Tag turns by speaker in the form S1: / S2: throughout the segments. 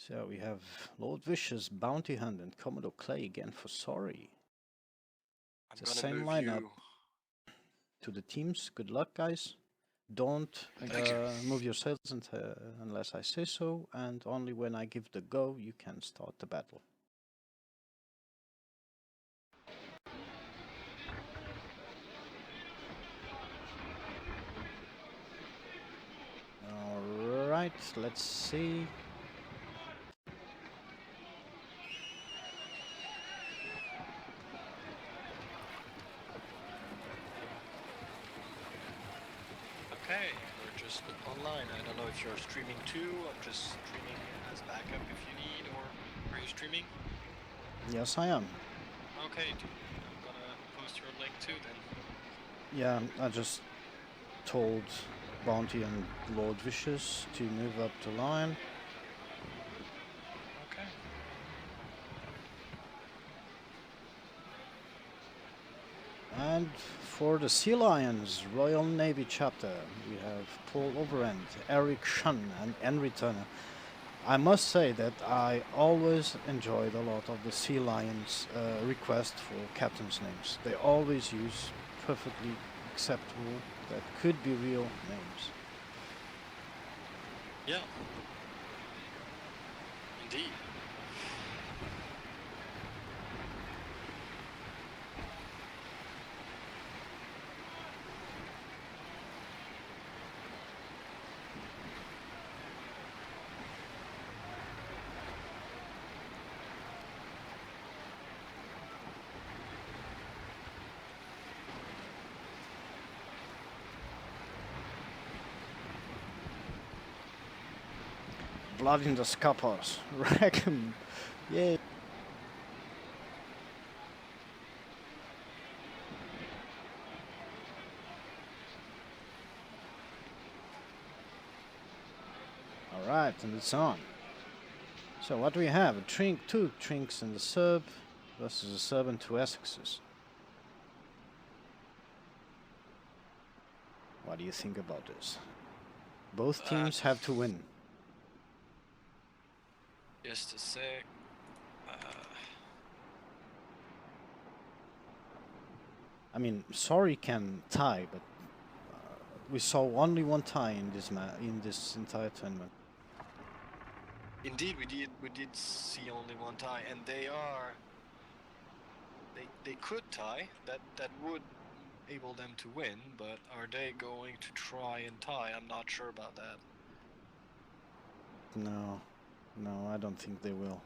S1: So we have Lord Vicious, Bounty Hunt, and Commodore Clay again for Sorry. It's the same lineup to the teams. Good luck, guys. Don't move yourselves unless I say so, and only when I give the go, you can start the battle. Alright, let's see.
S2: Okay, we're just online. I don't know if you're streaming too. I'm just streaming as backup if you need, or are you streaming?
S1: Yes, I am.
S2: Okay, dude. I'm gonna post your link too then.
S1: Yeah, I just told Bounty and Lord Vicious to move up the line.
S2: Okay.
S1: And for the Sea Lions Royal Navy chapter, we have Paul Overend, Eric Shun, and Henry Turner. I must say that I always enjoyed a lot of the Sea Lions request for captains' names. They always use perfectly acceptable, that could be real names.
S2: Yeah. Indeed.
S1: Blood in the scuppers. Wreck 'em. Yay. Alright, and it's on. So what do we have? Two Trinks in the sub versus a sub and two Essexes. What do you think about this? Both teams have to win.
S2: Just a sec.
S1: I mean, Sorry can tie, but we saw only one tie in this entire tournament.
S2: Indeed, we did see only one tie, and they could tie. That would enable them to win, but are they going to try and tie? I'm not sure about that.
S1: No, I don't think they will.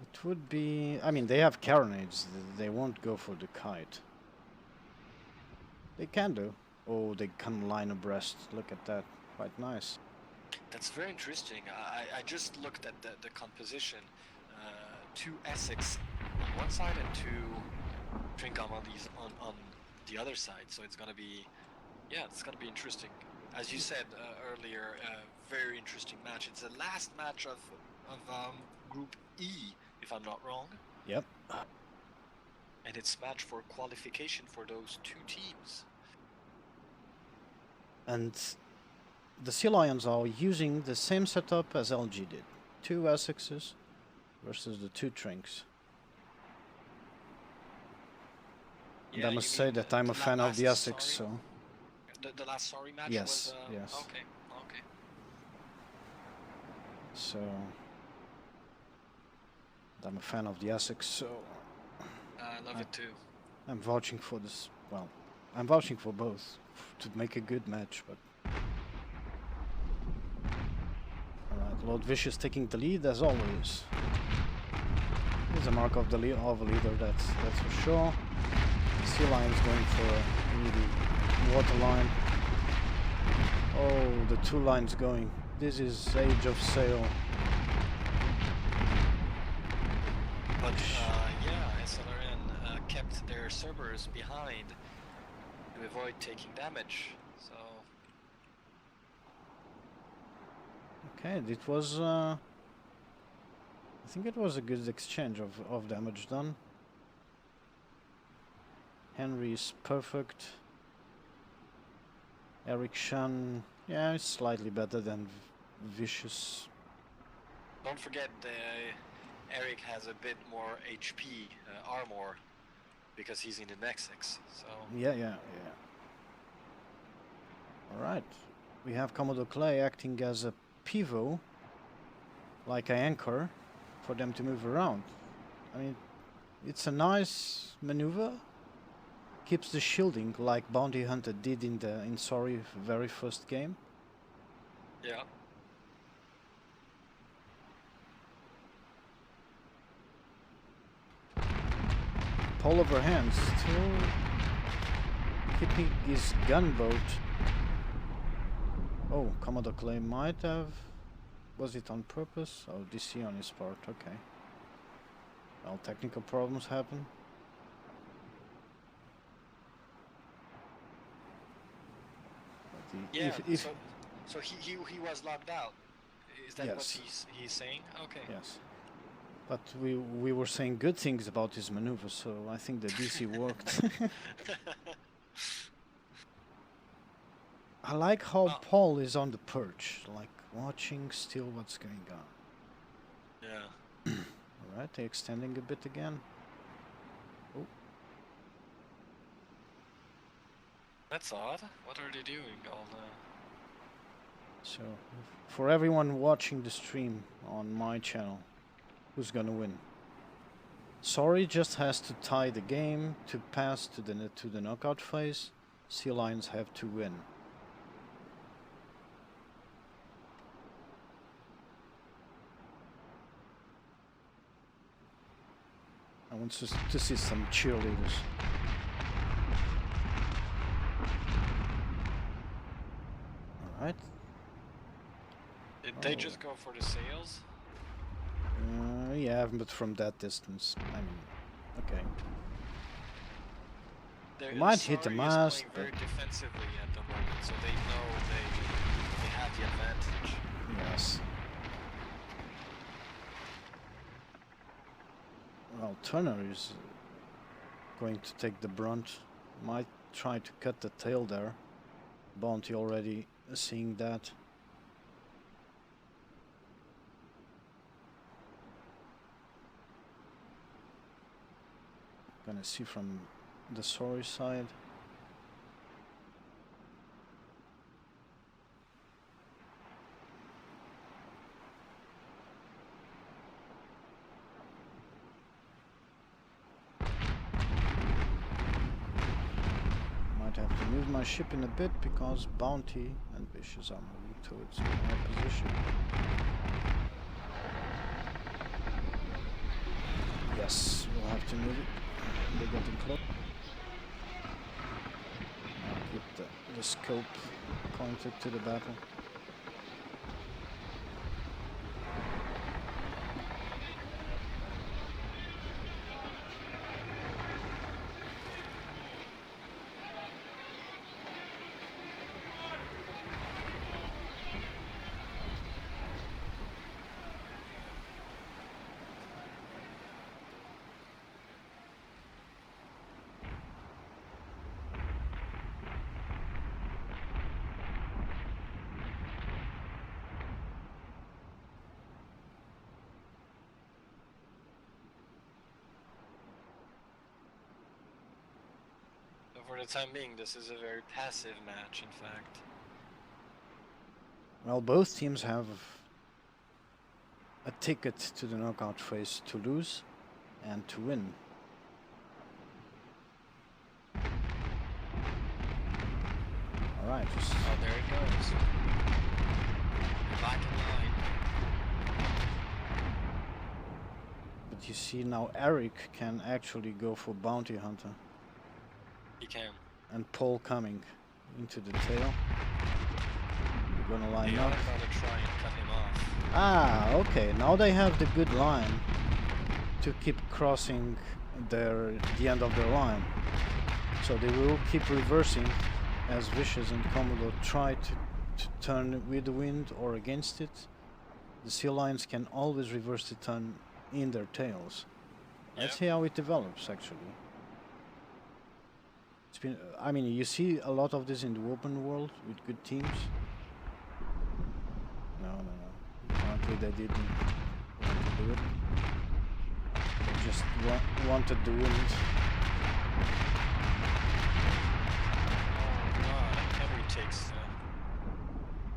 S1: It would be... I mean, they have carronades. They won't go for the kite. They can do. Oh, they can line abreast. Look at that. Quite nice.
S2: That's very interesting. I just looked at the composition. Two Essex on one side and two Trincomalis on the other side. So it's gonna be, yeah, it's gonna be interesting. As you said earlier, very interesting match. It's the last match of Group E, if I'm not wrong.
S1: Yep.
S2: And it's match for qualification for those two teams.
S1: And the Sea Lions are using the same setup as LG did. Two Essexes versus the two Trinks. Yeah, and I must say that I'm a fan of the Essex, so...
S2: The last Sorry match
S1: yes,
S2: was...
S1: yes.
S2: Okay.
S1: So... I'm a fan of the Essex, so...
S2: I love it too.
S1: I'm vouching for this... Well, I'm vouching for both to make a good match, but... Alright, Lord Vicious taking the lead as always. He's a mark of the leader, that's for sure. Sea Lion's going for a needy water line. Oh, the two lines going. This is Age of Sail.
S2: But yeah, SLRN kept their servers behind to avoid taking damage. So
S1: okay, it was I think it was a good exchange of damage done. Henry is perfect. Eric Shan, yeah, is slightly better than Vicious.
S2: Don't forget, Eric has a bit more HP, armor, because he's in an X6. So
S1: Yeah. Alright. We have Commodore Clay acting as a pivot, like an anchor, for them to move around. I mean, it's a nice maneuver. Keeps the shielding like Bounty Hunter did in Sorry very first game.
S2: yeah.
S1: Paul Overhand still keeping his gunboat. Oh, Commodore Clay might have. Was it on purpose? Oh, DC on his part. Okay. Well, technical problems happen.
S2: Yeah. So he was locked out. Is that what
S1: Yes.
S2: he's saying? Okay.
S1: Yes. But we were saying good things about his maneuver, so I think the DC worked. I like how Paul is on the perch, like watching still what's going on.
S2: Yeah.
S1: Alright, they're extending a bit again. Oh.
S2: That's odd. What are they doing?
S1: So, for everyone watching the stream on my channel, who's gonna win? Sorry just has to tie the game to pass to the knockout phase. Sea Lions have to win. I want to see some cheerleaders. Alright.
S2: Did they just go for the sails?
S1: Yeah, but from that distance. I mean, okay. They might hit the mast,
S2: but very defensively at the moment, so they know they have the advantage.
S1: Yes. Well, Turner is going to take the brunt. Might try to cut the tail there. Bounty already seeing that. Gonna see from the Sorry side. Might have to move my ship in a bit because Bounty and Vicious are moving towards my position. Yes, we'll have to move it. They're getting close. I'll keep the scope pointed to the battle.
S2: For the time being, this is a very passive match, in fact.
S1: Well, both teams have a ticket to the knockout phase to lose and to win. Alright.
S2: Oh, there it goes. Back in line.
S1: But you see now Eric can actually go for Bounty Hunter.
S2: He can.
S1: And Paul coming into the tail. We're gonna line up.
S2: Gonna try and cut him off.
S1: Ah, okay. Now they have the good line to keep crossing the end of their line. So they will keep reversing as Vicious and Commodore try to turn with the wind or against it. The Sea Lions can always reverse the turn in their tails. Let's see how it develops, actually. It's been, I mean, you see a lot of this in the open world with good teams. No. Apparently they didn't. do it. They just wanted the wind.
S2: Oh god, Henry takes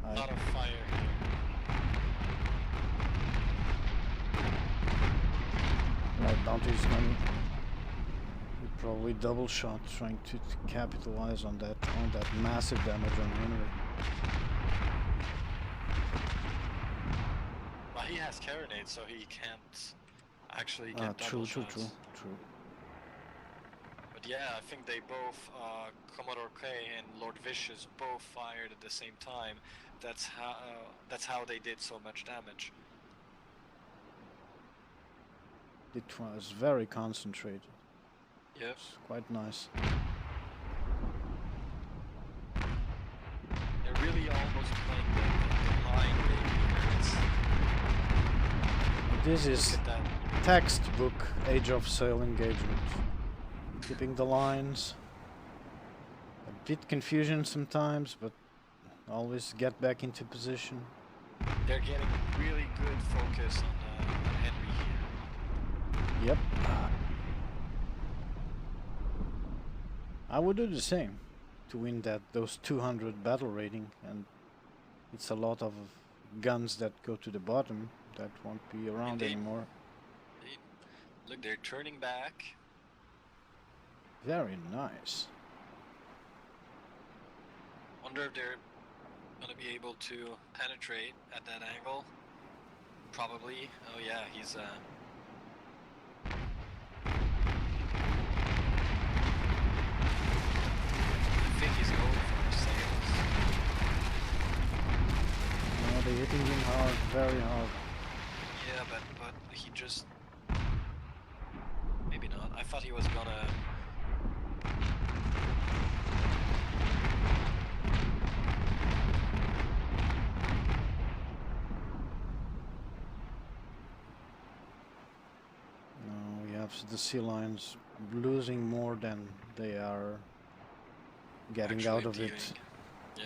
S2: a lot of fire here.
S1: Right, Bounty's gonna probably double shot, trying to capitalize on that massive damage on Henry.
S2: Well, he has carronade, so he can't actually get double shots.
S1: True.
S2: But yeah, I think they both, Commodore K and Lord Vicious, both fired at the same time. That's how they did so much damage.
S1: It was very concentrated.
S2: Yep.
S1: It's quite nice.
S2: They're really almost playing the line game.
S1: This is
S2: Look at that.
S1: textbook Age of Sail engagement. Keeping the lines. A bit confusion sometimes, but always get back into position.
S2: They're getting really good focus on Henry here.
S1: Yep. I would do the same to win those 200 battle rating, and it's a lot of guns that go to the bottom that won't be around anymore.
S2: Look, they're turning back.
S1: Very nice.
S2: Wonder if they're gonna be able to penetrate at that angle. Probably. Oh yeah, he's I think he's going for sails.
S1: No, they're hitting him hard, very hard.
S2: Yeah, but he just maybe not. I thought he was gonna.
S1: No, we have the sea lions losing more than they are getting
S2: Actually
S1: out of
S2: dealing.
S1: it.
S2: Yeah.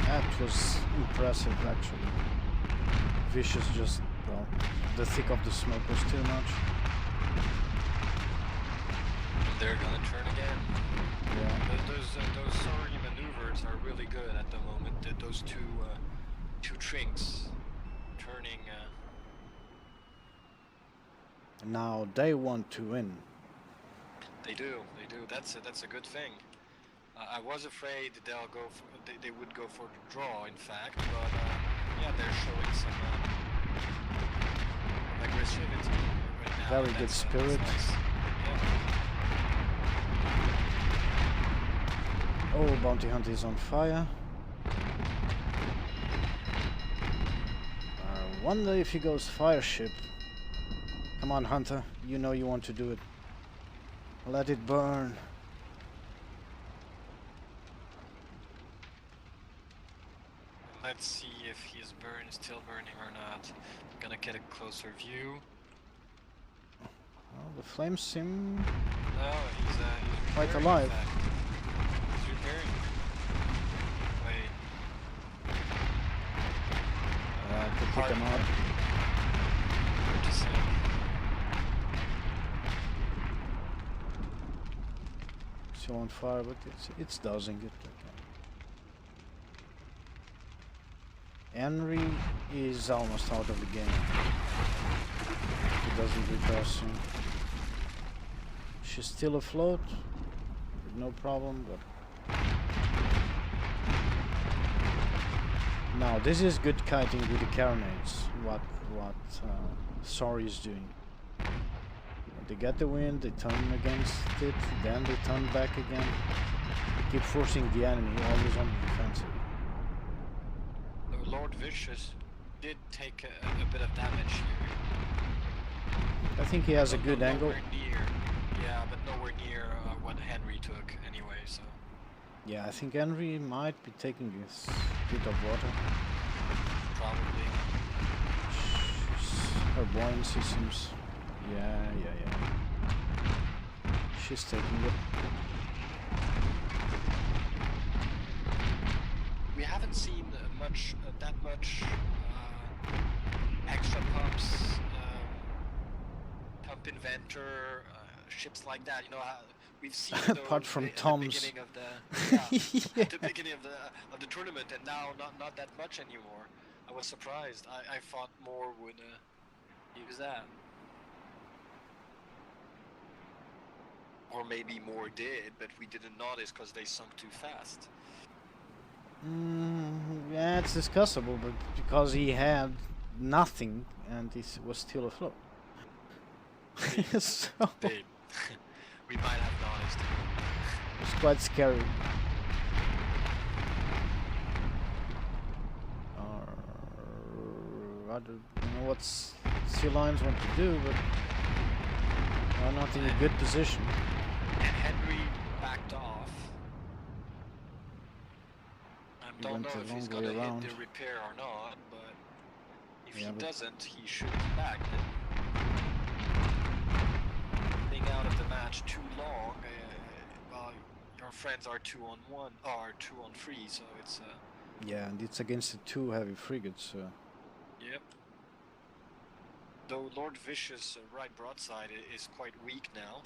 S1: That was impressive, actually. Vicious just, well, the thick of the smoke was too much.
S2: They're gonna turn again.
S1: Yeah.
S2: Those sorry maneuvers are really good at the moment. Those two trinks turning.
S1: Now they want to win.
S2: They do. That's a good thing. I was afraid they'll go. They would go for the draw, in fact, but yeah, they're showing some aggressivity right now.
S1: Very good spirit.
S2: Nice. Yeah.
S1: Oh, Bounty Hunter is on fire. I wonder if he goes fire ship. Come on, Hunter. You know you want to do it. Let it burn.
S2: Let's see if he's still burning or not. I'm gonna get a closer view.
S1: Well, the flames seem
S2: No, he's
S1: quite
S2: repairing,
S1: alive.
S2: in fact. He's repairing. Wait.
S1: I could pick him up.
S2: Hard to say.
S1: Still on fire, but it's dosing it. Okay. Henry is almost out of the game. He doesn't repair soon. She's still afloat, no problem, but now this is good kiting with the carronades. What Sorry is doing. They get the wind, they turn against it, then they turn back again. They keep forcing the enemy always on the defensive.
S2: Lord Vicious did take a bit of damage here.
S1: I think he has a
S2: But
S1: good angle.
S2: Nowhere near, yeah, but nowhere near what Henry took anyway, so.
S1: Yeah, I think Henry might be taking this bit of water.
S2: Probably.
S1: Her buoyancy seems Yeah. She's taking it.
S2: We haven't seen that much extra pumps, pump inventor, ships like that. You know, we've seen
S1: Apart
S2: those
S1: from
S2: at the
S1: Tom's.
S2: beginning of the
S1: Yeah.
S2: at the beginning of the tournament, and now not that much anymore. I was surprised. I thought more would use that, or maybe more did, but we didn't notice because they sunk too fast.
S1: Yeah, it's discussable, but because he had nothing and he was still afloat. So
S2: We might have noticed it.
S1: it's quite scary. I don't know what Sea Lions want to do, but they're not in a good position.
S2: And Henry backed off. I don't know if he's gonna hit the repair or not, but if he doesn't, he should be back. Being out of the match too long, well, your friends are 2-on-1 or 2-on-3, so it's
S1: yeah, and it's against the 2 heavy frigates.
S2: Yep. Though Lord Vicious' right broadside is quite weak now.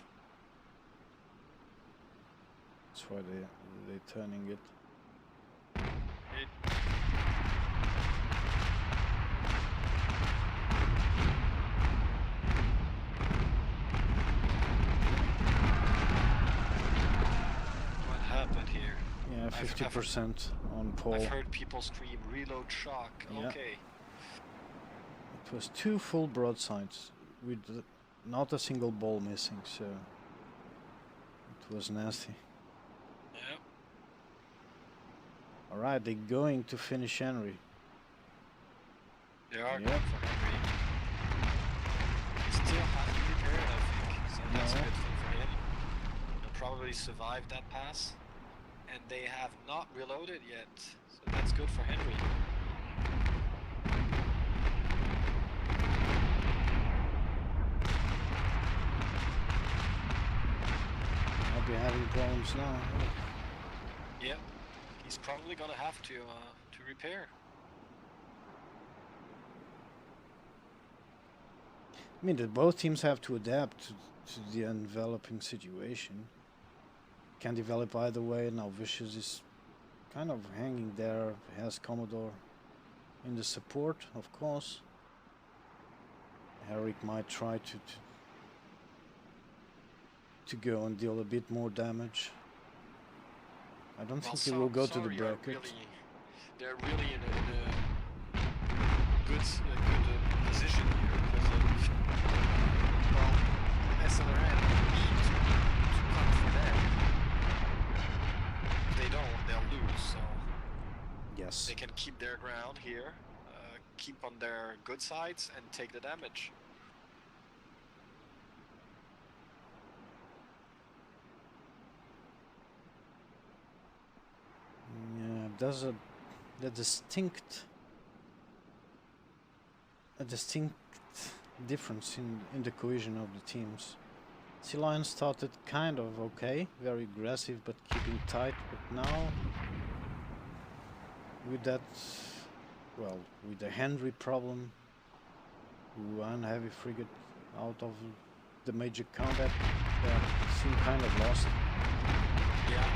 S1: That's why they're turning it.
S2: What happened here?
S1: Yeah, 50% on Paul.
S2: I've heard people scream reload shock.
S1: Yeah.
S2: Okay.
S1: It was 2 full broadsides with not a single ball missing, so it was nasty.
S2: Yep.
S1: Alright, they're going to finish Henry.
S2: They are going for Henry. He still hasn't repaired, I think, so that's a good thing for him. He'll probably survive that pass. And they have not reloaded yet, so that's good for Henry.
S1: I'll be having problems now.
S2: Yep, he's probably gonna have to repair.
S1: I mean, that both teams have to adapt to the enveloping situation. Can develop either way. Now Vicious is kind of hanging there, has Commodore in the support, of course. Eric might try to go and deal a bit more damage. I don't think he will go to the bracket.
S2: They're really in a good position here because well, SLRN need to come for them. If they don't, they'll lose. So
S1: yes,
S2: they can keep their ground here, keep on their good sides, and take the damage.
S1: Yeah, there's a distinct difference in the cohesion of the teams. Sea Lions started kind of okay, very aggressive but keeping tight, but now with that, well, with the Henry problem, one heavy frigate out of the major combat, they seem kind of lost.
S2: Yeah.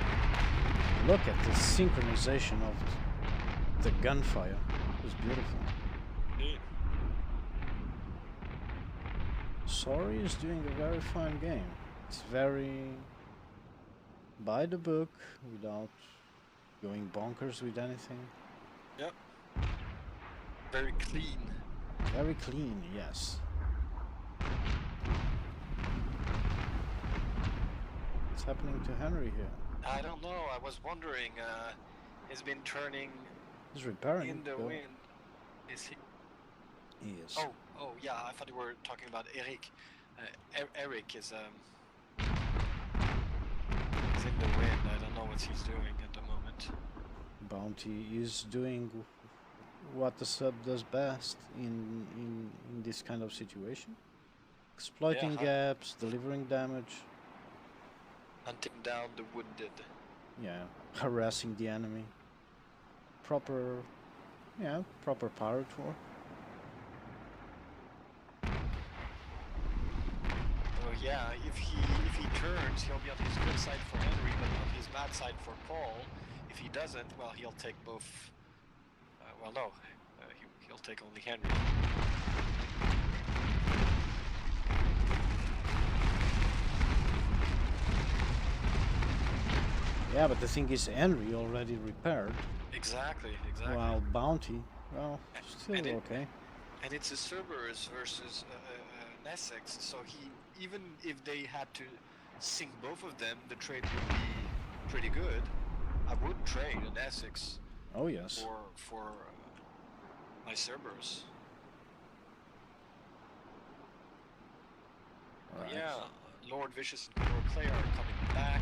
S1: Look at the synchronization of the gunfire. It was beautiful. Sorry is doing a very fine game. It's very by the book without going bonkers with anything.
S2: Yep. Very clean.
S1: Very clean, yes. What's happening to Henry here?
S2: I don't know. I was wondering. He's been turning.
S1: He's repairing
S2: in the wind. Is he?
S1: He is.
S2: Oh yeah. I thought you were talking about Eric. Eric is in the wind. I don't know what he's doing at the moment.
S1: Bounty is doing what the sub does best in this kind of situation. exploiting
S2: Yeah,
S1: gaps, delivering damage.
S2: hunting down the wounded.
S1: Yeah, harassing the enemy. Proper, yeah, proper pirate war.
S2: Oh yeah, if he turns, he'll be on his good side for Henry, but on his bad side for Paul. If he doesn't, well, he'll take both. Well, no, he'll take only Henry.
S1: Yeah, but the thing is, Henry already repaired,
S2: Exactly.
S1: while Bounty, well, still okay.
S2: And it's a Cerberus versus an Essex, so even if they had to sink both of them, the trade would be pretty good. I would trade an Essex
S1: Oh yes.
S2: for my Cerberus.
S1: Right.
S2: Yeah, Lord Vicious and Conor Clay are coming back.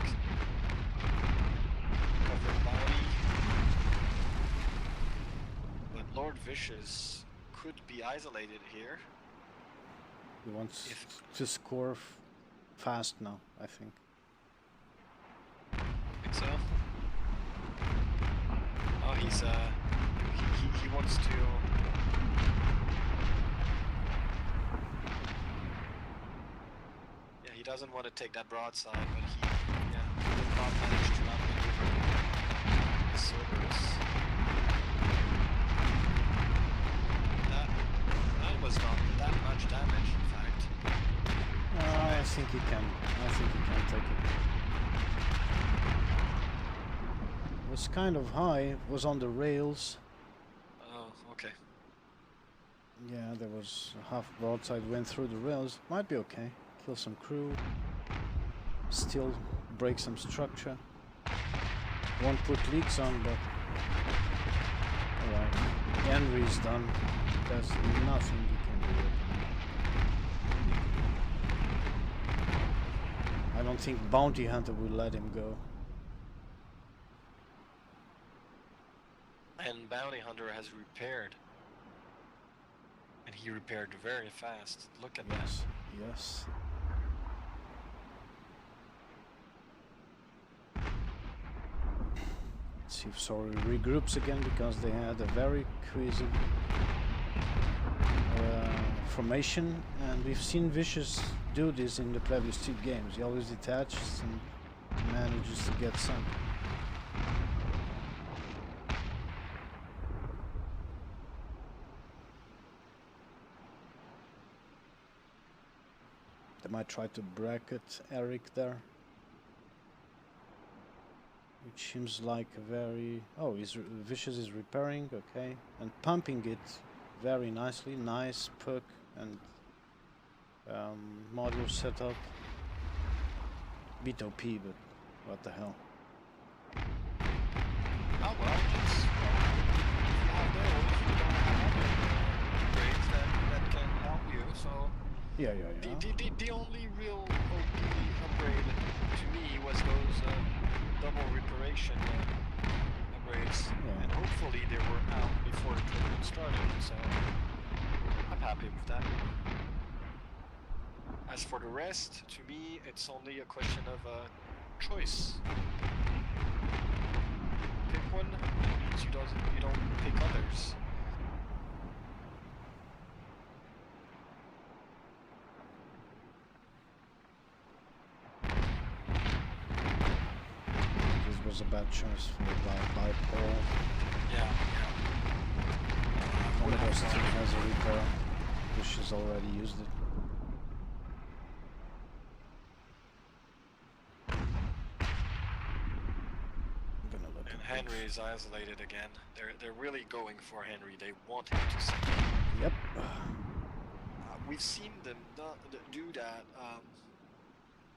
S2: Cover Bounty. But Lord Vicious could be isolated here.
S1: He wants to score fast now, I think.
S2: Think so? Oh, he's he wants to. Yeah, he doesn't want to take that broadside, but he did not manage to outmaneuver the Cerberus. That was not that much damage, in fact.
S1: I think he can. I think he can take it. It was kind of high. It was on the rails.
S2: Oh, okay.
S1: Yeah, there was a half broadside went through the rails. Might be okay. Kill some crew. Still break some structure. Won't put leaks on, but alright. Henry's done. There's nothing you can do. I don't think Bounty Hunter will let him go.
S2: And Bounty Hunter has repaired. And he repaired very fast. Look at that.
S1: Yes. Let's see if Sorry regroups again, because they had a very cohesive formation, and we've seen Vicious do this in the previous 2 games. He always detaches and manages to get some. They might try to bracket Eric there, which seems like a very... Oh, Vicious is repairing, okay, and pumping it very nicely. Nice perk and module setup. Bit OP, but what the hell.
S2: Oh well, it's upgrades that can help you, so...
S1: Yeah.
S2: The only real OP upgrade to me was those double reparation upgrades, and hopefully they were out before the tournament started, so I'm happy with that. As for the rest, to me, it's only a question of choice. Pick one means you don't pick others.
S1: This was a bad choice by Paul.
S2: Yeah.
S1: One of those two has a repair. Vicious already used it.
S2: And Henry is isolated again. They're really going for Henry. They want him to sink.
S1: Yep.
S2: We've seen them do that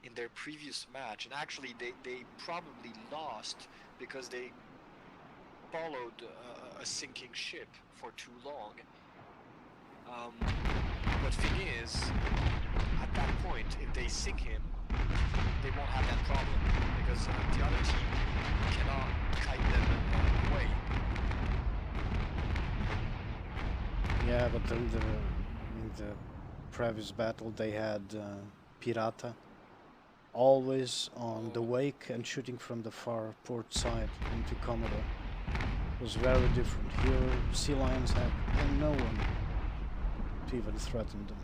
S2: in their previous match, and actually they probably lost because they followed a sinking ship for too long. But thing is, at that point, if they sink him, they won't have that problem because the other team cannot kite them away.
S1: Yeah, but previous battle they had Pirata always on the
S2: Oh,
S1: wake and shooting from the far port side into Commodore. It was very different. Here, Sea Lions had no one to even threaten them.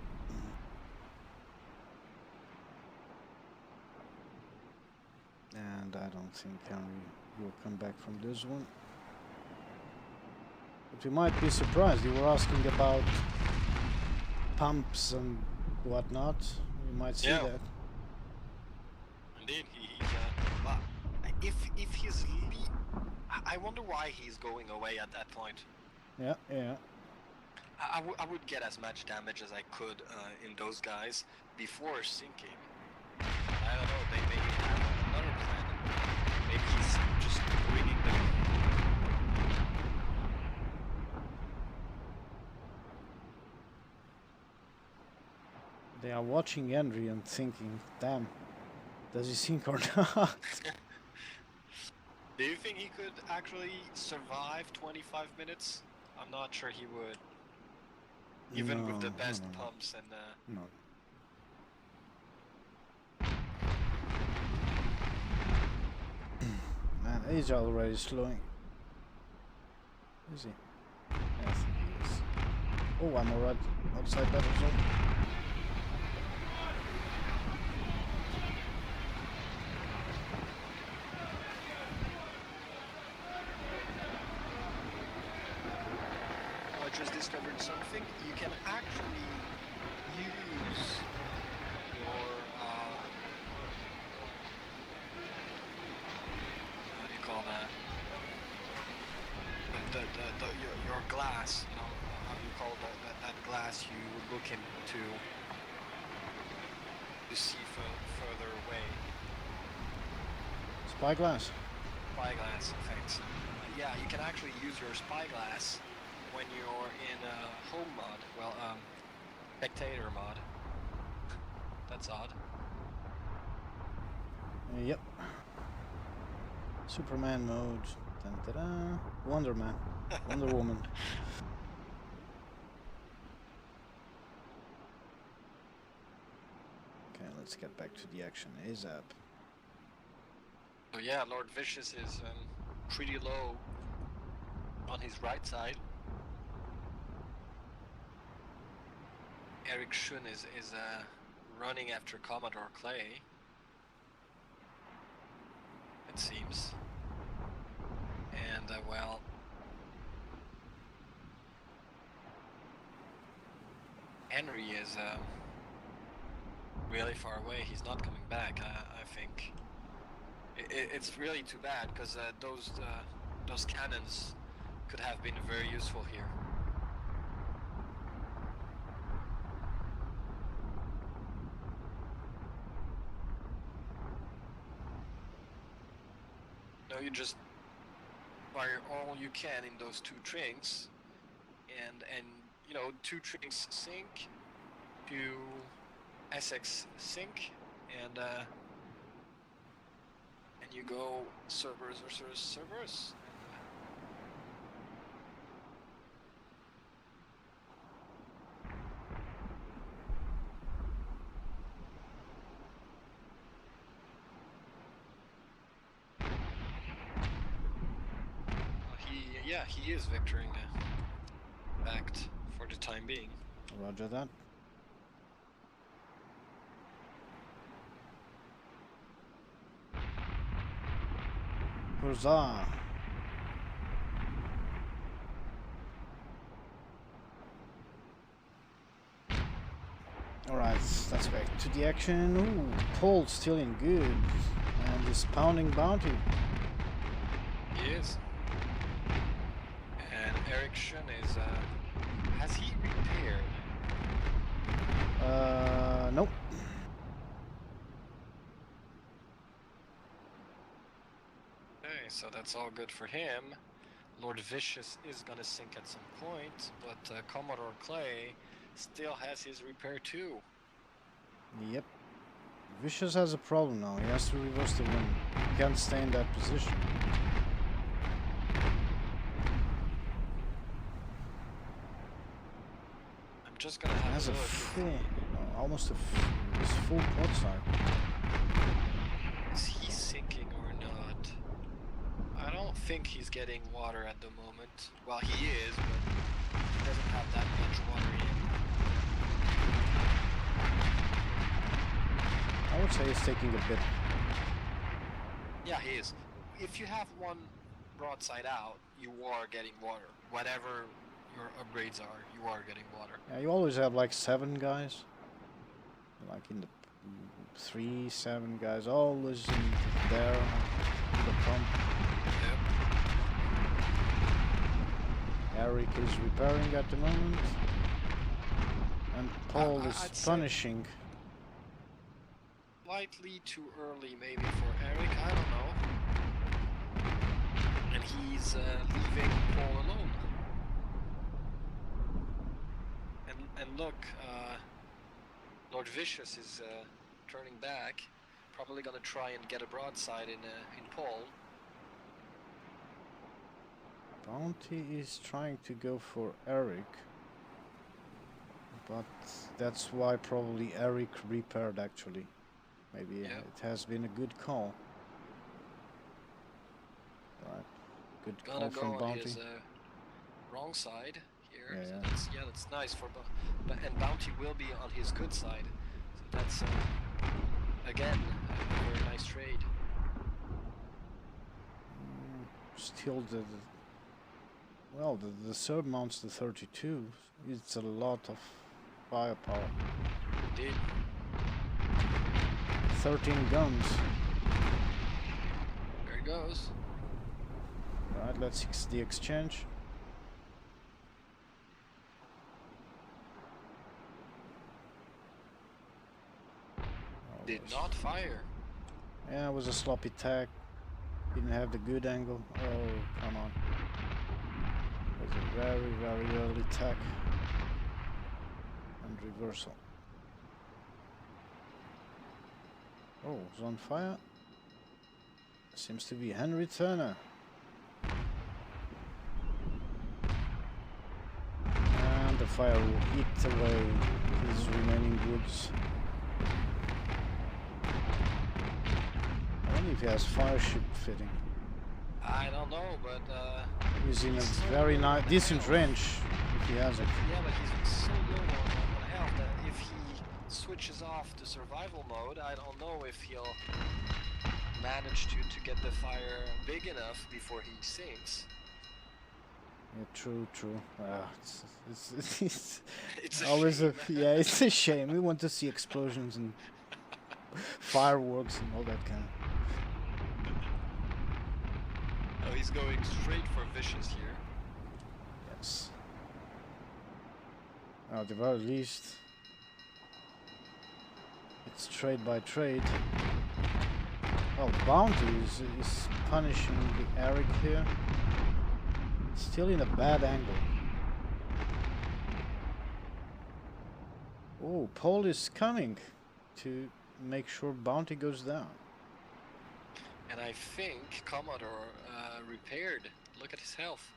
S1: And I don't think Henry will come back from this one. But we might be surprised. You were asking about pumps and whatnot. We might see
S2: yeah,
S1: that.
S2: indeed. But if he's I wonder why he's going away at that point.
S1: Yeah, yeah.
S2: I would get as much damage as I could in those guys before sinking. I don't know, they maybe have another plan. Maybe he's just bringing them.
S1: They are watching Henry and thinking, damn, does he sink or not?
S2: Do you think he could actually survive 25 minutes? I'm not sure he would. Even with the best pumps and
S1: No. Man, he's already slowing. Is he? I think he is. Oh, I'm alright outside battle zone.
S2: I just discovered something. You can actually use your what do you call that? Your glass. You know how do you call that glass you look into to see further away.
S1: Spyglass.
S2: Spyglass, thanks. Yeah, you can actually use your spyglass when you're in home mod. Well, spectator mod. That's odd.
S1: Yep. Superman mode. Dun, da, da. Wonder Man. Wonder Woman. Okay, let's get back to the action ASAP.
S2: So yeah, Lord Vicious is pretty low on his right side. Eric Shun is running after Commodore Clay. It seems. And well, Henry is really far away. He's not coming back. I think it's really too bad because those cannons could have been very useful here. No, you just fire all you can in those two trinks, and you know, two trinks sink, two SX sink, and you go servers versus servers. He is victoring, backed for the time being.
S1: Roger that. Huzzah! Alright, let's back to the action. Ooh, Paul still in good. And this pounding bounty.
S2: He is. And Eric Shun is, has he repaired?
S1: Nope.
S2: Okay, so that's all good for him. Lord Vicious is gonna sink at some point, but Commodore Clay still has his repair too.
S1: Yep. Vicious has a problem now. He has to reverse the wind. He can't stay in that position.
S2: I'm just gonna
S1: He
S2: have
S1: has
S2: a
S1: a
S2: look.
S1: full, almost his full port side.
S2: Is he sinking or not? I don't think he's getting water at the moment. Well, he is, but he doesn't have that much water in.
S1: I would say he's taking a bit.
S2: Yeah, he is. If you have one broadside out, you are getting water. Whatever your upgrades are, you are getting water.
S1: Yeah, you always have like 7 guys. Like in the 3, 7 guys, always there in the pump.
S2: Yep.
S1: Eric is repairing at the moment. And Paul is
S2: I'd say
S1: punishing.
S2: slightly too early maybe for Eric, I don't know. And he's leaving Paul alone. And look, Lord Vicious is turning back, probably gonna try and get a broadside in Paul.
S1: Bounty is trying to go for Eric. But that's why probably Eric repaired actually. Maybe
S2: Yep.
S1: it has been a good call. Right. Good call
S2: Gonna
S1: from
S2: go on
S1: Bounty.
S2: his wrong side here.
S1: Yeah,
S2: So that's nice for and Bounty will be on his good side. So that's again a very nice trade.
S1: Still the third mounts the 32. It's a lot of firepower.
S2: Indeed.
S1: 13 guns.
S2: There he goes.
S1: Right, let's fix the exchange.
S2: Did not fire.
S1: Yeah, it was a sloppy tag. Didn't have the good angle. Oh, come on. It was a very, very early tag. And reversal. Oh, it's on fire. Seems to be Henry Turner. And the fire will eat away his remaining goods. I wonder if he has fire ship fitting.
S2: I don't know, but
S1: He's in a
S2: he's so
S1: very
S2: low on
S1: decent
S2: health.
S1: range if he has it.
S2: Yeah, but he's so low on health that if he switches off to survival mode, I don't know if he'll manage to get the fire big enough before he sinks.
S1: Yeah, true. It's
S2: It's a
S1: always
S2: shame.
S1: yeah, it's a shame. We want to see explosions and fireworks and all that kind of.
S2: Oh, he's going straight for Vicious here.
S1: Yes. At the very least, it's trade by trade. Well, Bounty is punishing the Eric here. Still in a bad angle. Oh, Paul is coming to make sure Bounty goes down.
S2: And I think Commodore repaired. Look at his health.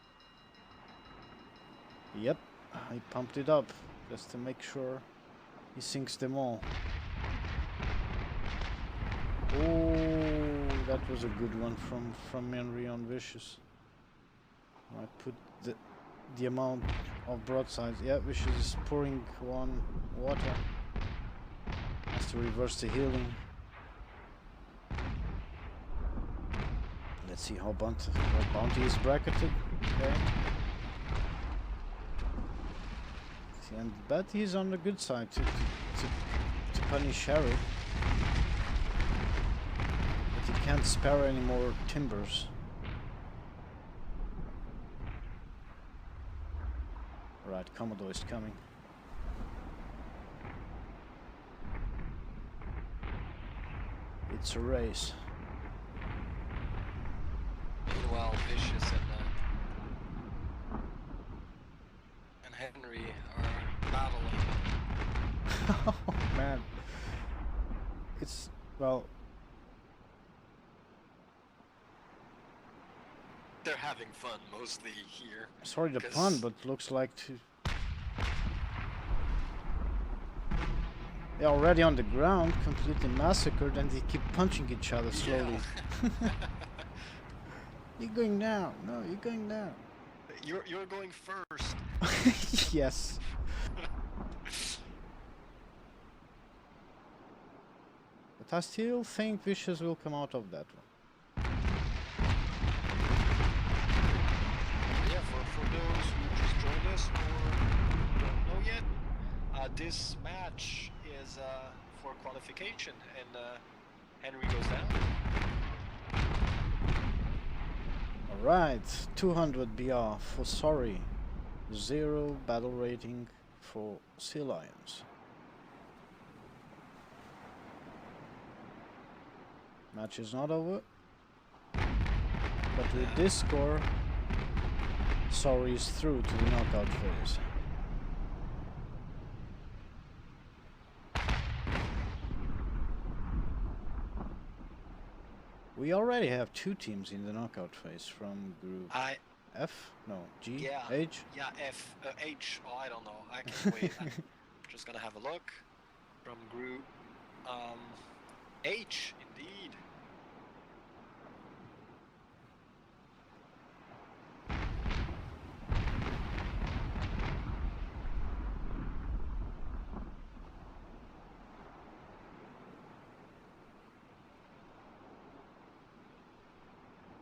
S1: Yep, I pumped it up just to make sure he sinks them all. Oh, that was a good one from Henry on Vicious. I put the amount of broadsides. Yeah, Vicious is pouring one water. Has to reverse the healing. Let's see how Bounty is bracketed. Okay. And but he's on the good side to punish Eric. But he can't spare any more timbers. Right, Commodore is coming. It's a race.
S2: Meanwhile, Vicious and Henry are battling.
S1: Oh man. It's, well,
S2: They're having fun mostly here.
S1: sorry the pun, but looks like to They're already on the ground, completely massacred, and they keep punching each other slowly.
S2: Yeah.
S1: You're going down. No, you're going down.
S2: You're going first.
S1: Yes. But I still think Vicious will come out of that one.
S2: Yeah, for those who just joined us or don't know yet, this match is for qualification, and Henry goes down.
S1: Alright, 200 BR for Sorry. 0 battle rating for Sea Lions. Match is not over. But with this score, Sorry is through to the knockout phase. We already have 2 teams in the knockout phase from group F? No, G?
S2: Yeah.
S1: H?
S2: Yeah, F. H. Oh, I don't know. I can wait. I'm just gonna have a look. From group H, indeed.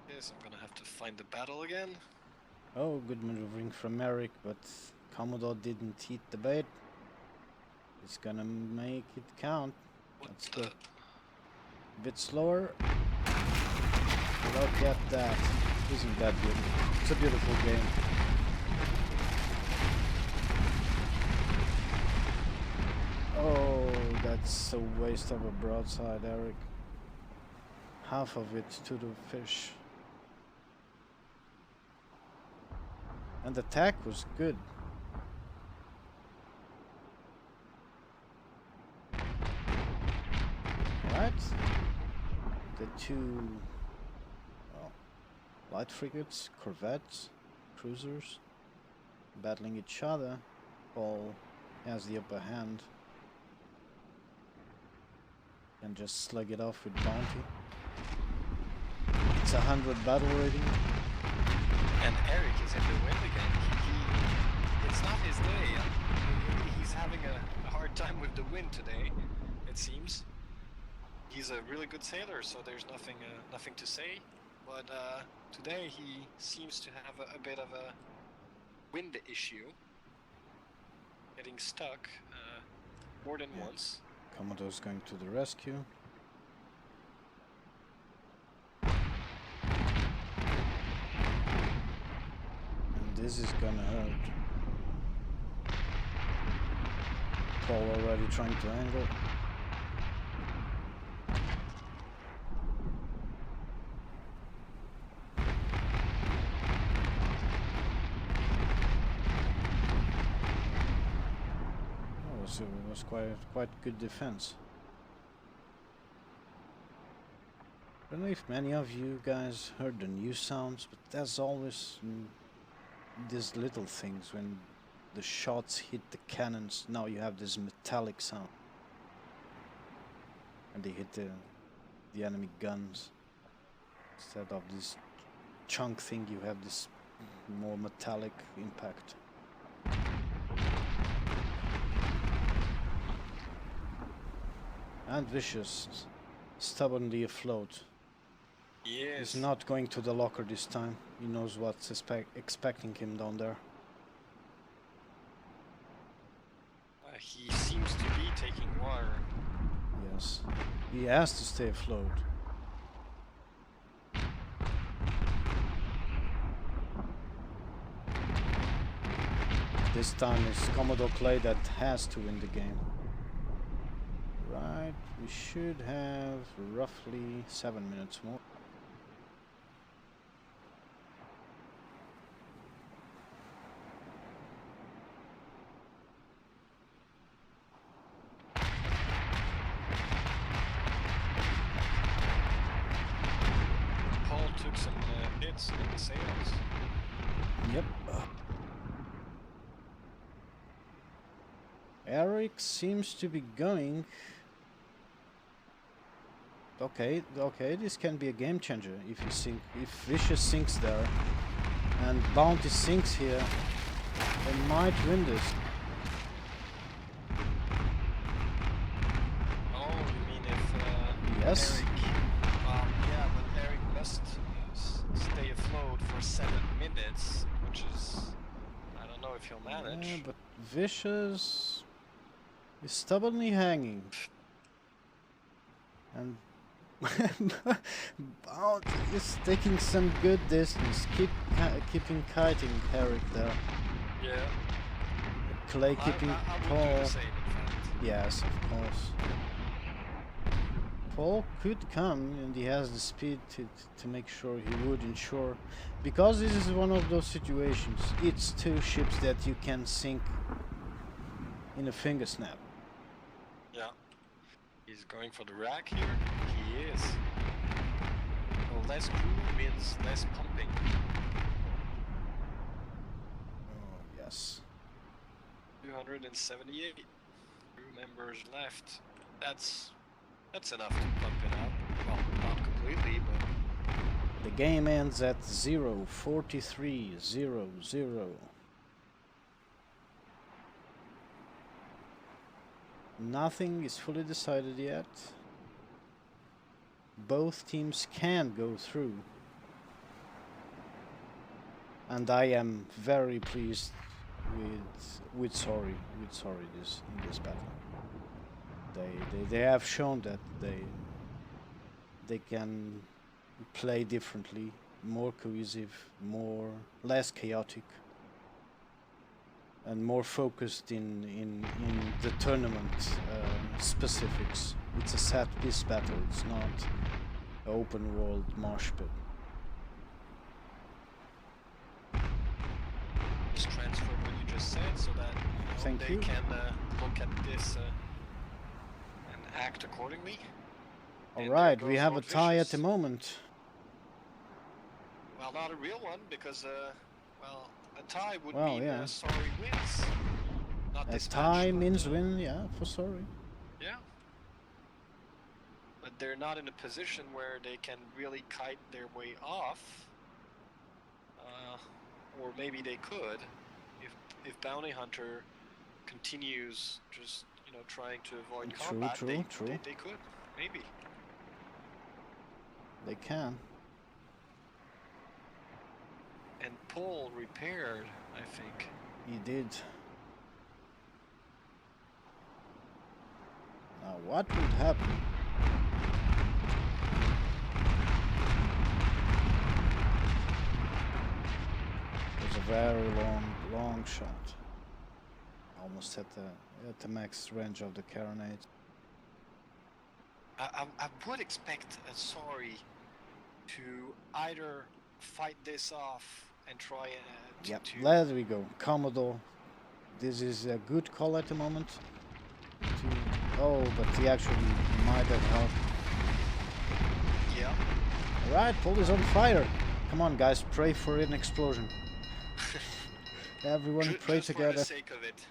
S2: Yes, I'm gonna have to find the battle again.
S1: Oh, good maneuvering from Eric, but Commodore didn't hit the bait. He's gonna make it count. Let's go. A bit slower. Look at that. Isn't that good? It's a beautiful game. Oh, that's a waste of a broadside, Eric. Half of it to the fish. And the attack was good. Right? The 2 light frigates, corvettes, cruisers battling each other. Paul has the upper hand. And just slug it off with bounty. It's 100 battle rating.
S2: And Eric is in the wind again. It's not his day. He's having a hard time with the wind today, it seems. He's a really good sailor, so there's nothing to say. But today he seems to have a bit of a wind issue. Getting stuck more than once.
S1: Commodore's going to the rescue. This is gonna hurt. Paul already trying to angle. Oh, it was quite good defense. I don't know if many of you guys heard the new sounds, but there's always these little things when the shots hit the cannons. Now you have this metallic sound, and they hit the enemy guns. Instead of this chunk thing, you have this more metallic impact. And Vicious, stubbornly afloat.
S2: Yes.
S1: He's not going to the locker this time. He knows what's expecting him down there.
S2: He seems to be taking water.
S1: Yes. He has to stay afloat. This time it's Commodore Clay that has to win the game. Right, we should have roughly 7 minutes more.
S2: Paul took some hits in the sails.
S1: Yep. Eric seems to be going. Okay, this can be a game changer if you sink, if Vicious sinks there and Bounty sinks here, they might win this.
S2: Oh, you mean if
S1: Yes.
S2: Eric? Well, yeah, but Eric must stay afloat for 7 minutes, which is I don't know if he'll manage.
S1: Yeah, but Vicious is stubbornly hanging. And Bounty is taking some good distance, keeping kiting Eric there.
S2: Yeah.
S1: Clay keeping
S2: I would do
S1: Paul.
S2: the same, in fact.
S1: Yes, of course. Paul could come, and he has the speed to make sure he would ensure, because this is one of those situations. It's two ships that you can sink in a finger snap.
S2: Yeah. He's going for the rack here. He is. Well, less crew means less pumping.
S1: Oh yes.
S2: 278 crew members left. That's enough to pump it out. Well, not completely, but
S1: The game ends at 0-43-0-0. Nothing is fully decided yet. Both teams can go through. And I am very pleased with Sorry this in this battle. They have shown that they can play differently, more cohesive, less chaotic, and more focused in the tournament specifics. It's a set piece battle. It's not an open world marsh pit.
S2: just transfer what you just said so that
S1: Thank
S2: they
S1: you.
S2: can look at this and act accordingly.
S1: All right, we have a tie at the moment.
S2: Well, not a real one because well, a tie would
S1: Well,
S2: mean
S1: yeah.
S2: Sorry wins. Not
S1: A
S2: this
S1: tie
S2: match, but,
S1: means win, yeah, for Sorry.
S2: Yeah. But they're not in a position where they can really kite their way off. Or maybe they could, if Bounty Hunter continues just trying to avoid combat.
S1: True.
S2: They could, maybe.
S1: They can.
S2: And Paul repaired, I think.
S1: He did. Now what would happen? It was a very long shot. Almost at the max range of the carronade.
S2: I would expect a Sorry to either fight this off and try
S1: Yep,
S2: to...
S1: there we go. Commodore. This is a good call at the moment. Oh, but he actually might have helped.
S2: Yeah.
S1: Alright, Paul is on fire. Come on, guys, pray for an explosion. Everyone pray
S2: just
S1: together.
S2: for the sake of it.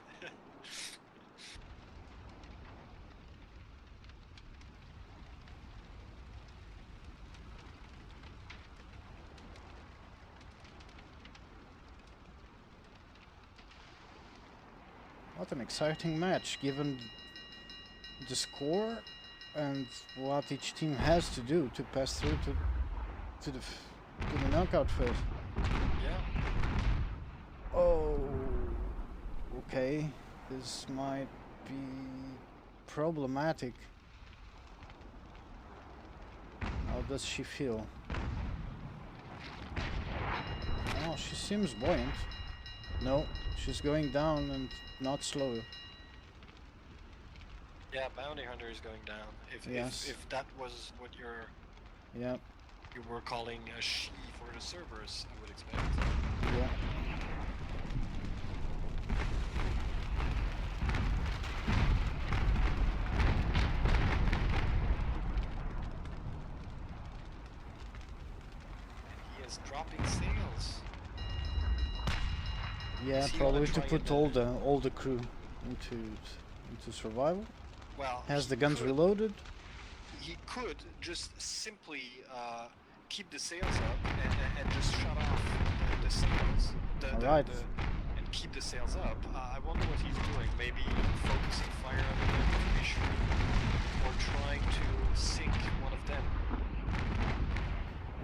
S1: What an exciting match, given the score and what each team has to do to pass through to the knockout phase.
S2: Yeah.
S1: Oh, okay. This might be problematic. How does she feel? Oh, she seems buoyant. No, she's going down and not slower.
S2: Yeah, Bounty Hunter is going down. If that was what you were calling a she for the servers, I would expect.
S1: Yeah.
S2: And he is dropping sails.
S1: Yeah,
S2: Is he
S1: probably
S2: gonna
S1: to
S2: try
S1: put
S2: and,
S1: all the crew into into survival.
S2: Well,
S1: Has the guns reloaded.
S2: he could just simply keep the sails up and just shut off the sails,
S1: All right.
S2: and keep the sails up. I wonder what he's doing. Maybe focusing fire on the infantry, or trying to sink one of them.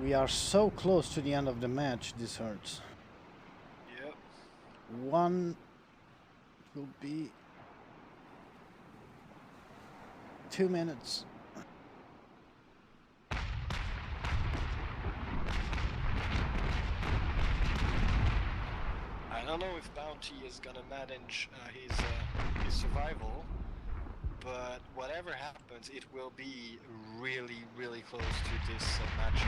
S1: We are so close to the end of the match. This hurts.
S2: Yep.
S1: One will be 2 minutes.
S2: I don't know if Bounty is gonna manage his survival, but whatever happens, it will be really, really close to this match.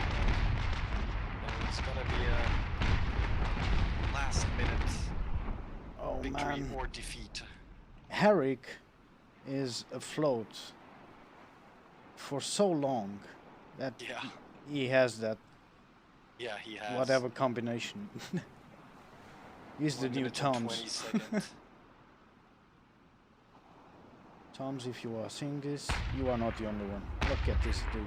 S2: It's gonna be a last minute victory
S1: man.
S2: or defeat.
S1: Herrick is afloat for so long that he has that.
S2: Yeah, he has.
S1: Whatever combination. He's the new Toms. Toms, if you are seeing this, you are not the only one. Look at this dude.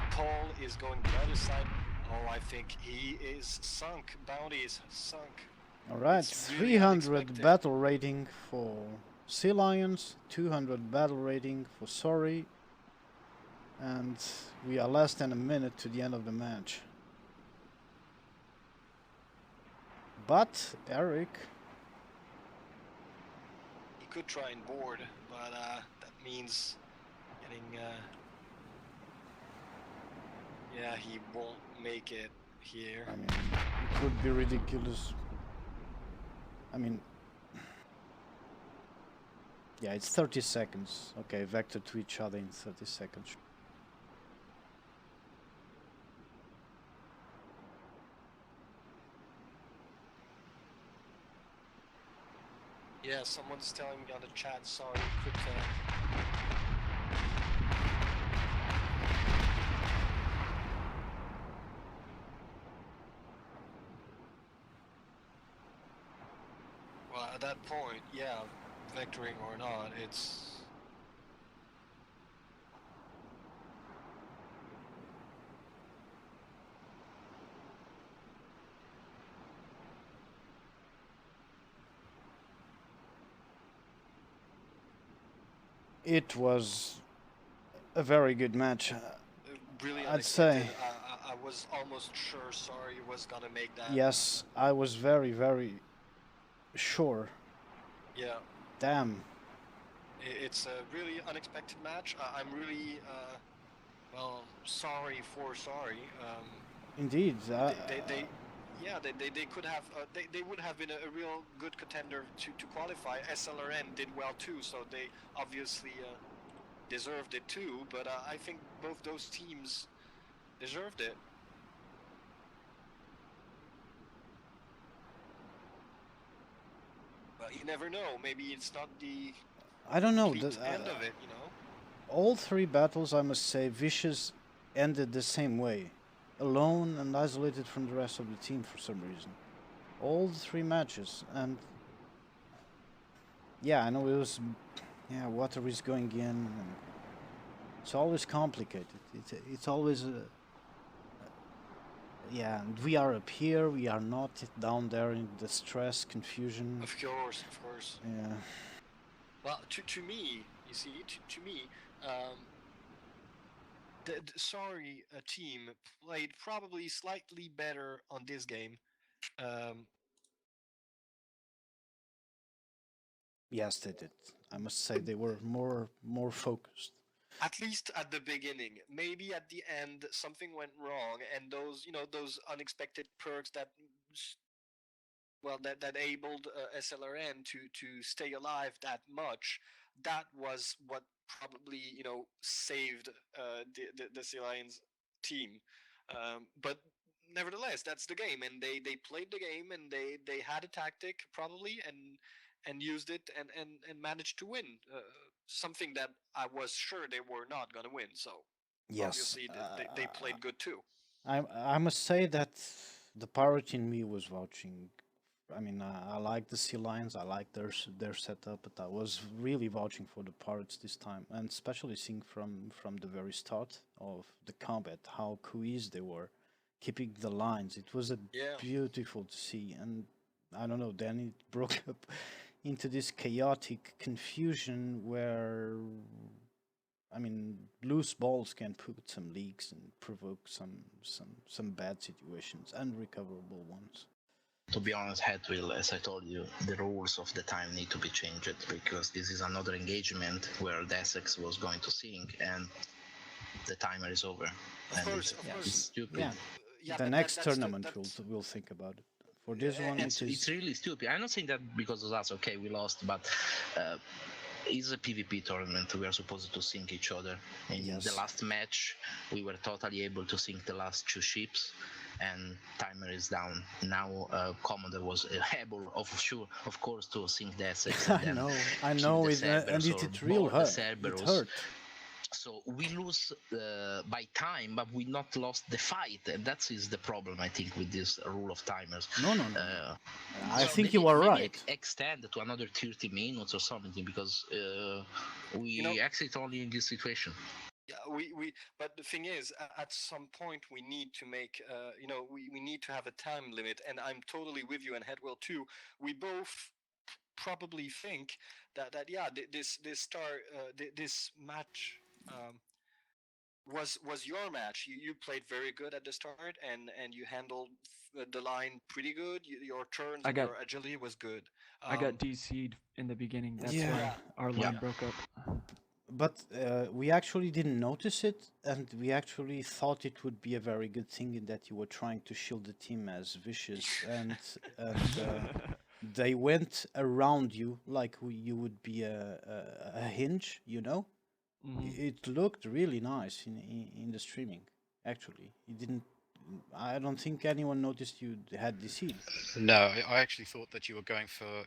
S2: Paul is going the other side. Oh, I think he is sunk. Bounty is sunk.
S1: Alright, 300 battle rating for Sea Lions, 200 battle rating for Sorry, and we are less than a minute to the end of the match. But Eric,
S2: he could try and board, but that means getting yeah, he won't make it here.
S1: I mean, it would be ridiculous. I mean, yeah, it's 30 seconds. Okay, vector to each other in 30 seconds.
S2: Yeah, someone's telling me on the chat, sorry, could well, at that point, yeah, vectoring or not, it's...
S1: It was a very good match.
S2: Really
S1: I'd say.
S2: I was almost sure Sorry was gonna make that.
S1: Yes, I was very, very sure.
S2: Yeah.
S1: Damn.
S2: It's a really unexpected match. I'm really, well, sorry for Sorry.
S1: Indeed.
S2: They could have, they would have been a real good contender to qualify. SLRN did well too, so they obviously deserved it too, but I think both those teams deserved it. But you never know. Maybe it's not the
S1: I don't know.
S2: end of it, you know?
S1: All three battles, I must say, Vicious ended the same way. Alone and isolated from the rest of the team for some reason. All the three matches. And yeah, I know it was... Yeah, water is going in. And it's always complicated. It's always... yeah, and we are up here, we are not down there in the stress, confusion.
S2: Of course, of course.
S1: Yeah.
S2: Well, to me, you see, to me, the Sorry team played probably slightly better on this game.
S1: Yes, they did. I must say they were more focused.
S2: At least at the beginning. Maybe at the end something went wrong, and those, you know, those unexpected perks that, well, that enabled SLRN to stay alive that much. That was what probably, you know, saved the Sea Lions team. But nevertheless, that's the game, and they played the game, and they had a tactic probably, and used it, and managed to win. Something that I was sure they were not going to win. So
S1: Yes,
S2: obviously they played good too.
S1: I must say that the pirate in me was vouching I mean, I like the Sea Lions. I like their setup, but I was really vouching for the Pirates this time, and especially seeing from the very start of the combat how cohesive they were, keeping the lines. It was a
S2: Yeah.
S1: beautiful to see, and I don't know. Then it broke up into this chaotic confusion where, I mean, loose balls can put some leaks and provoke some bad situations, unrecoverable ones.
S3: To be honest, Hatwheel, as I told you, the rules of the time need to be changed because this is another engagement where the Essex was going to sink and the timer is over.
S2: Of course,
S3: It's stupid.
S1: Yeah,
S2: Yeah,
S1: the
S2: but
S1: next
S2: that's
S1: tournament
S2: that's
S1: we'll think about it. For this one,
S2: and
S3: It's
S1: it is.
S3: it's really stupid. I'm not saying that because of us. Okay, we lost, but it's a PvP tournament. We are supposed to sink each other. In
S1: Yes.
S3: the last match, we were totally able to sink the last 2 ships, and timer is down. Now Commodore was able, of course, to sink the Essex and then
S1: I
S3: kill
S1: know
S3: the
S1: it, and
S3: Cerberus or
S1: it real
S3: board the
S1: hurt. It
S3: Cerberus.
S1: hurt.
S3: So we lose by time, but we not lost the fight, and that is the problem I think with this rule of timers.
S1: No. I
S3: So
S1: think you are
S3: maybe
S1: right.
S3: extend to another 30 minutes or something because we exit only in this situation.
S2: Yeah, but the thing is, at some point we need to make, we need to have a time limit, and I'm totally with you and Headwell too. We both probably think that yeah, this match was your match. You played very good at the start, and you handled the line pretty good. Your turns and your agility was good.
S4: I got DC'd in the beginning. That's
S1: Yeah.
S4: why our line broke up.
S1: But we actually didn't notice it, and we actually thought it would be a very good thing in that you were trying to shield the team as vicious, and they went around you like you would be a hinge, you know. It looked really nice in the streaming. Actually, it didn't. I don't think anyone noticed you had DC'd.
S5: No, I actually thought that you were going for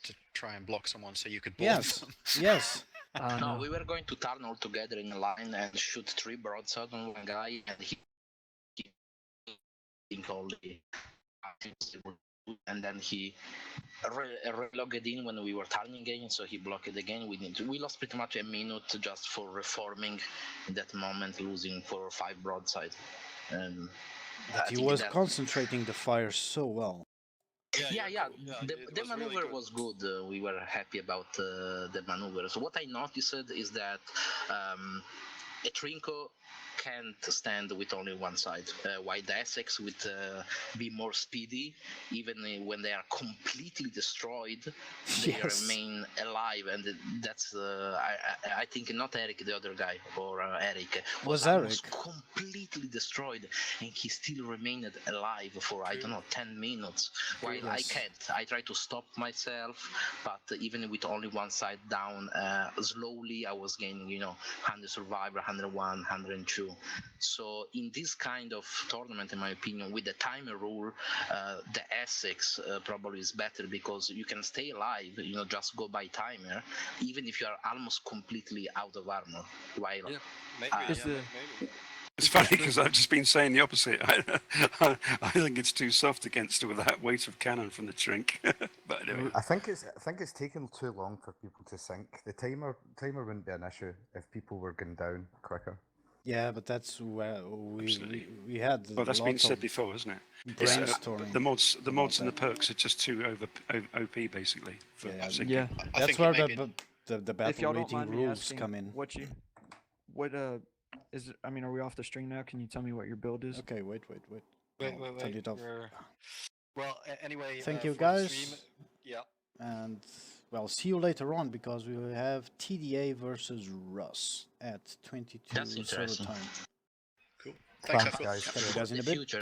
S5: to try and block someone so you could board
S1: Yes,
S5: them.
S1: yes.
S3: No, we were going to turn all together in a line and shoot 3 broadside on one guy, and he think only, and then he relogged in when we were turning again, so he blocked it again. We lost pretty much a minute just for reforming in that moment, losing 4 or 5 broadside.
S1: But he was concentrating the fire so well.
S3: Yeah. The maneuver really was good. We were happy about the maneuver. So what I noticed is that a Trinco can't stand with only one side, while the Essex would be more speedy. Even when they are completely destroyed, they remain alive, and that's I think not Eric, the other guy, or Eric was almost completely destroyed, and he still remained alive for I don't know 10 minutes. While I can't. I try to stop myself, but even with only one side down, slowly I was gaining 100 survivor, 101, 102. So in this kind of tournament, in my opinion, with the timer rule, the Essex probably is better because you can stay alive, just go by timer, even if you are almost completely out of armor. While
S2: maybe.
S6: It's funny because I've just been saying the opposite. I think it's too soft against all that weight of cannon from the Trink. But anyway.
S7: I think it's taken too long for people to sink. The timer wouldn't be an issue if people were going down quicker.
S1: Yeah, but that's where we had.
S6: Well, that's been said before, isn't it?
S1: Brainstorming.
S6: The mods and the perks are just too OP basically. For
S1: yeah. That's where the battle rating rules come in.
S4: Are we off the string now? Can you tell me what your build is?
S1: Okay, wait.
S2: Turn it off. Well, anyway.
S1: Thank you, guys. And well, see you later on because we will have TDA versus Russ at 22 server time.
S5: Cool. Thanks
S7: guys.
S1: Catch you guys in a bit.